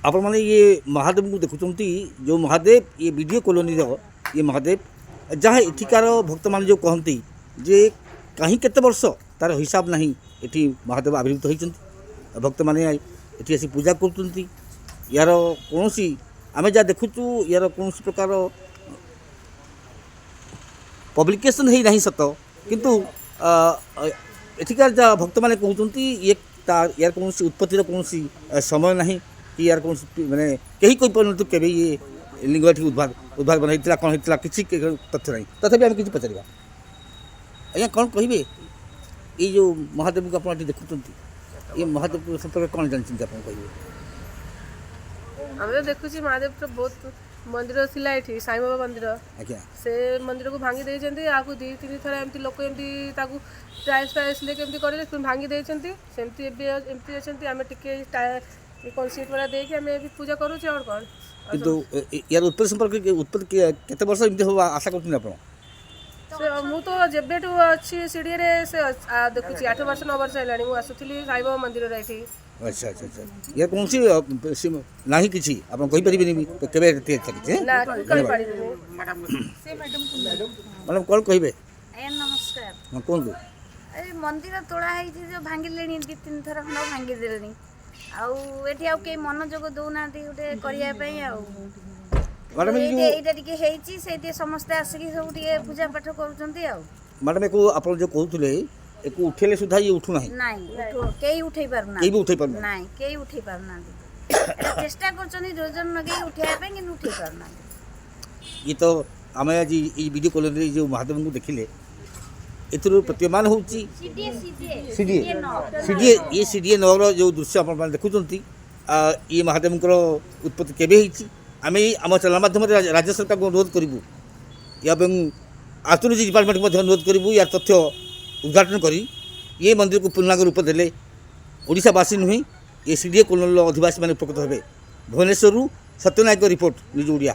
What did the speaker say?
आपण मैंने ये महादेव को देखुं जो महादेव ये वीडियो कॉलोनी ये महादेव जहाँ एठिकार भक्त मान जो कहती जे कहीं केते वर्ष तार हिसाब नहीं ये महादेव आविर्भूत होती भक्त मैंने ये आसी पूजा कर यार कौन आम जहाँ देखुचु यार कौन प्रकार पब्लिकेशन है नहीं सत किंतु एठिकार जहाँ भक्त मैंने कहते ये यार कौन उत्पत्तिर कौन समय नहीं कि यार कौन मैंने कहीं कोई पार के ये लिंग उद्भाग बनाई कौन होता किसी तथ्य नहीं तथापि आम कि पचार आज्ञा कौन कहे ये जो महादेव को आप देखुं ये महादेव संपर्क कौन जानते आप कहे आम तो देखुँ महादेव तो बहुत मंदिर थिला ये साई बाबा मंदिर आज्ञा से मंदिर को भांगी देते आपको दी तीन थर एमती लोक एमती टाइल्स फाइल्स लेके एमती करे भांगी देते सेमती एमती अच्छे आम टे कनसीट वाला देके आम पूजा करुचे और कौन किंतु यार उत्पत्ति संपर्क उत्पत्ति केते वर्ष एमती हो आशा करते आप मु तो जेबेठू अच्छी सीढ़ी से देखुँ 8 वर्ष 9 वर्ष है मुझे आसुली साई बाबा मंदिर ये अच्छा अच्छा अच्छा यार कौन सी ना किसी आप कहीपर मैडम कौन कहे नमस्कार हाँ कहूँ अरे मंदिर तोड़ा जो भांगिले दी तीन थर खंड भांगीदे आउे आउ कई मनोजोग दौना गोटे करने मैडम ये समस्ते आसिक सब पूजा पाठ कर मैडम को आप जो कहते एक उठेले सुधा ये उठू ना कई उठे पारना भी उठे पार ना कई उठे पारना चेष्टा कर योजन लगे उठाइबा कि उठे पारना ये तो आम आज ये वीडियो कॉल जो महादेव को देखिले एथुर प्रतीयमान हो सीडीए 9 जो दृश्य आप देखुं ये महादेव उत्पत्ति केवे आम आम चैनल माध्यम राज्य सरकार को अनुरोध करूँ आर्कोलॉजी डिपार्टमेंट को अनुरोध करूँ यार तथ्य उद्घाटन करी ये मंदिर को पूर्णांग रूप देले ओडिशावासी नुहे ये सीडीए कॉलोनी अधिवासी मैंने उपकृत हे भुवनेश्वर सत्यनायक रिपोर्ट न्यूज ओडिया।